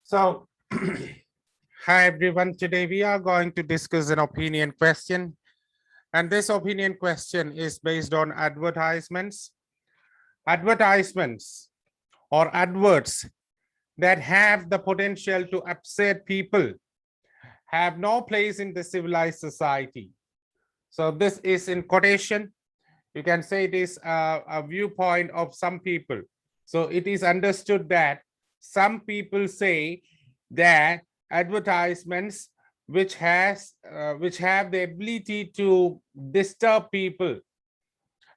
So, hi everyone. Today we are going to discuss an opinion question. And this opinion question is based on advertisements. Advertisements or adverts that have the potential to upset people have no place in the civilized society. So this is in quotation. You can say it is a viewpoint of some people. So it is understood that some people say that advertisements which have the ability to disturb people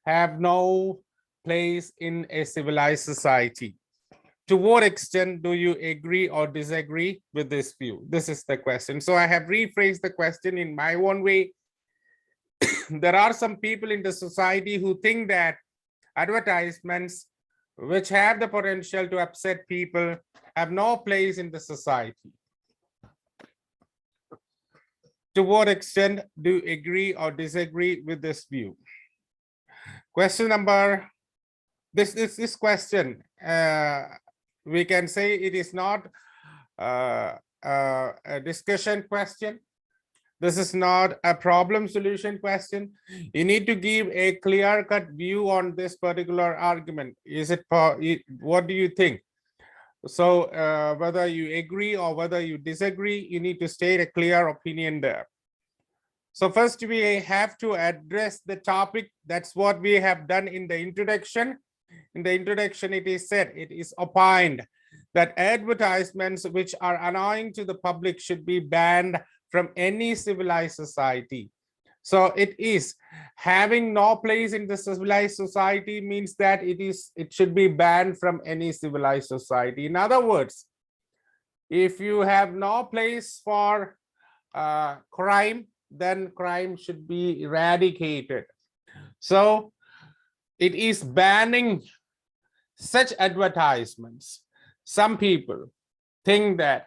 have no place in a civilized society. To what extent do you agree or disagree with this view? This is the question. So I have rephrased the question in my own way. There are some people in the society who think that advertisements which have the potential to upset people have no place in the society. To what extent do you agree or disagree with this view? Question number, this question, we can say it is not a discussion question. This is not a problem solution question. You need to give a clear-cut view on this particular argument. Is it, what do you think? So whether you agree or whether you disagree, you need to state a clear opinion there. So first we have to address the topic. That's what we have done in the introduction. In the introduction, it is said, it is opined that advertisements which are annoying to the public should be banned from any civilized society. So it is having no place in the civilized society means that it should be banned from any civilized society. In other words, if you have no place for crime, then crime should be eradicated. So it is banning such advertisements. Some people think that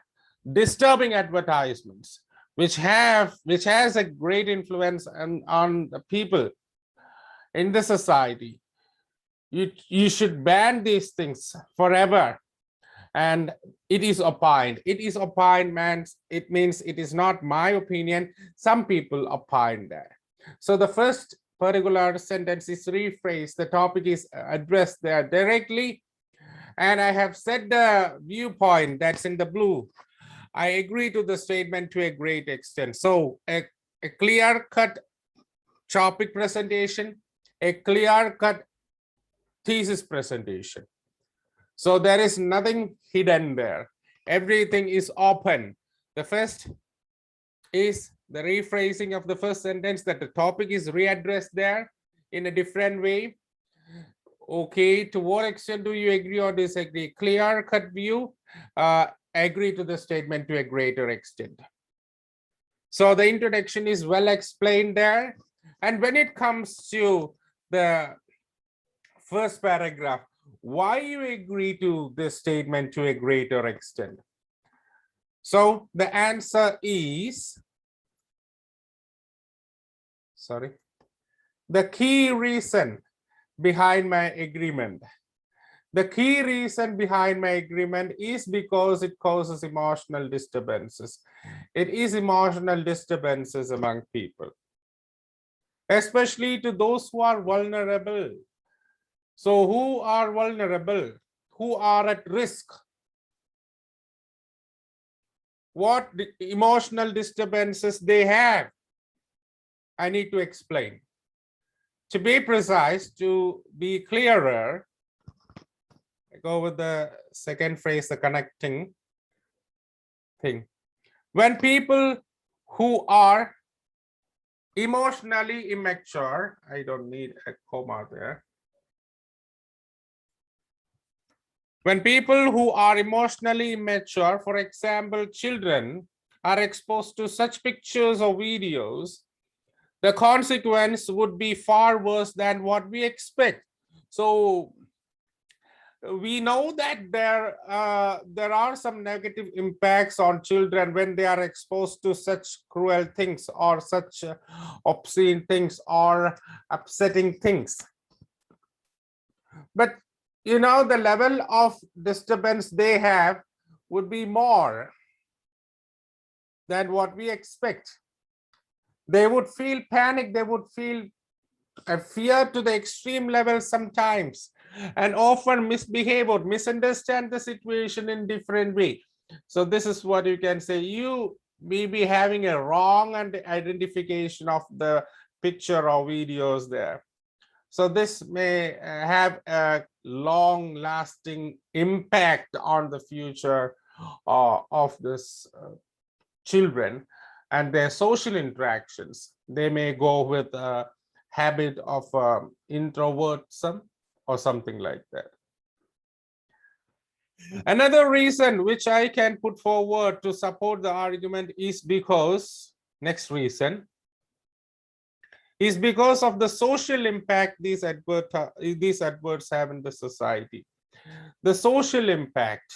disturbing advertisements which has a great influence on the people in the society, you should ban these things forever. And it is opined. It is opined, man. It means it is not my opinion. Some people opine that. So the first particular sentence is rephrased. The topic is addressed there directly. And I have said the viewpoint that's in the blue. I agree to the statement to a great extent. So a clear-cut topic presentation, a clear-cut thesis presentation. So there is nothing hidden there. Everything is open. The first is the rephrasing of the first sentence, that the topic is readdressed there in a different way. Okay, to what extent do you agree or disagree? Clear-cut view, agree to the statement to a greater extent. So the introduction is well explained there. And when it comes to the first paragraph, why you agree to this statement to a greater extent? So the answer is, the key reason behind my agreement. The key reason behind my agreement is because it causes emotional disturbances. It is emotional disturbances among people, especially to those who are vulnerable. So who are vulnerable? Who are at risk? What emotional disturbances they have? I need to explain. To be precise, to be clearer, I go with the second phrase, the connecting thing. When people who are emotionally immature, I don't need a comma there. When people who are emotionally immature, for example, children, are exposed to such pictures or videos, the consequence would be far worse than what we expect. So we know that there are some negative impacts on children when they are exposed to such cruel things or such obscene things or upsetting things. But you know, the level of disturbance they have would be more than what we expect. They would feel panic, they would feel a fear to the extreme level sometimes, and often misbehave or misunderstand the situation in different way. So this is what you can say. You may be having a wrong identification of the picture or videos there. So this may have a long lasting impact on the future of this children and their social interactions. They may go with a habit of introvertism or something like that. Another reason which I can put forward to support the argument is because, next reason, is because of the social impact these adverts have in the society. The social impact.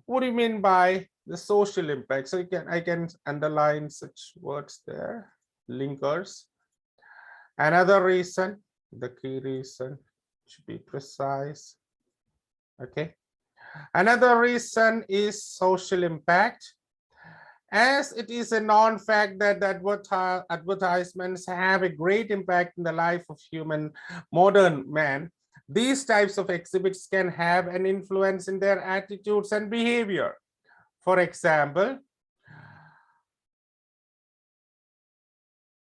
What do you mean by the social impact? So I can underline such words there, linkers. Another reason, the key reason should be precise. Okay. Another reason is social impact. As it is a known fact that advertisements have a great impact in the life of modern man, these types of exhibits can have an influence in their attitudes and behavior. For example,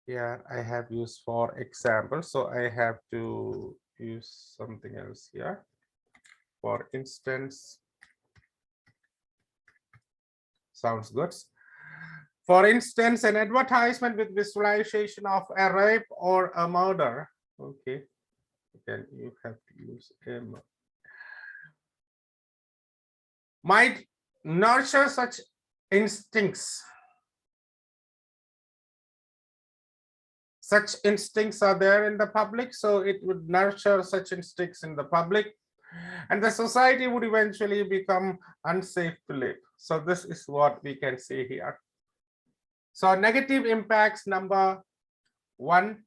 yeah, I have used for example, so I have to use something else here. For instance, sounds good. For instance, an advertisement with visualization of a rape or a murder. Okay, then you have to use might nurture such instincts. Such instincts are there in the public, so it would nurture such instincts in the public, and the society would eventually become unsafe to live. So this is what we can say here. So negative impacts number 1,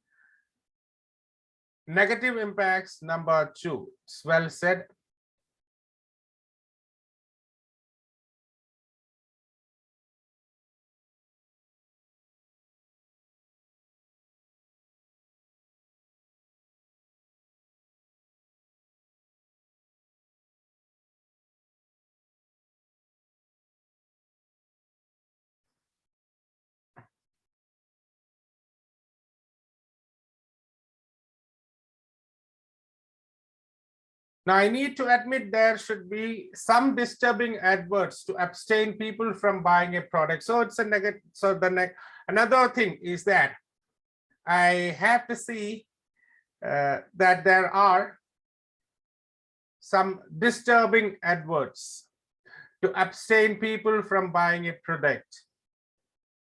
negative impacts number 2. It's well said. Now, I need to admit there should be some disturbing adverts to abstain people from buying a product. So it's a negative. So another thing is that I have to see that there are some disturbing adverts to abstain people from buying a product.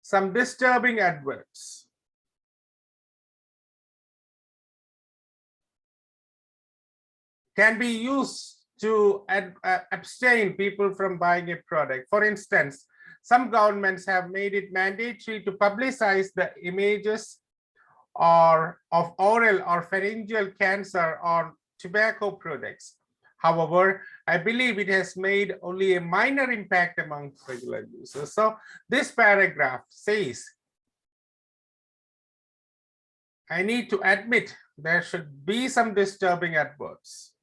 Some disturbing adverts. Can be used to abstain people from buying a product. For instance, some governments have made it mandatory to publicize the images of oral or pharyngeal cancer on tobacco products. However, I believe it has made only a minor impact among regular users. So this paragraph says, I need to admit there should be some disturbing adverts.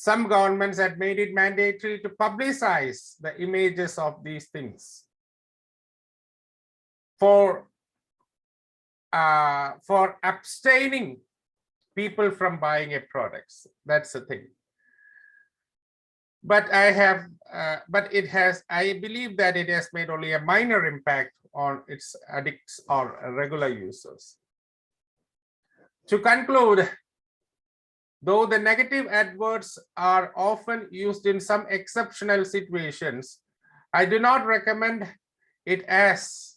Some governments had made it mandatory to publicize the images of these things for abstaining people from buying a products. That's the thing. But I believe that it has made only a minor impact on its addicts or regular users. To conclude, though the negative adverts are often used in some exceptional situations, I do not recommend it as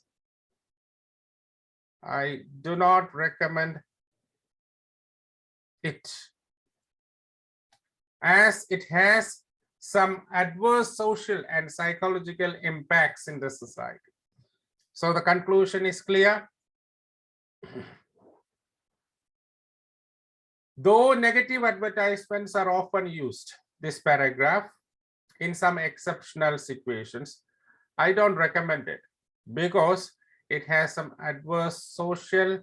it has some adverse social and psychological impacts in the society. So the conclusion is clear. Though negative advertisements are often used, this paragraph, in some exceptional situations. I don't recommend it because it has some adverse social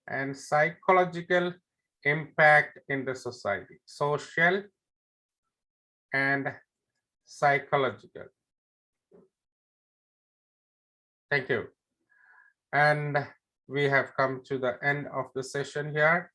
and psychological impact in the society. Social and psychological. Thank you. And we have come to the end of the session here.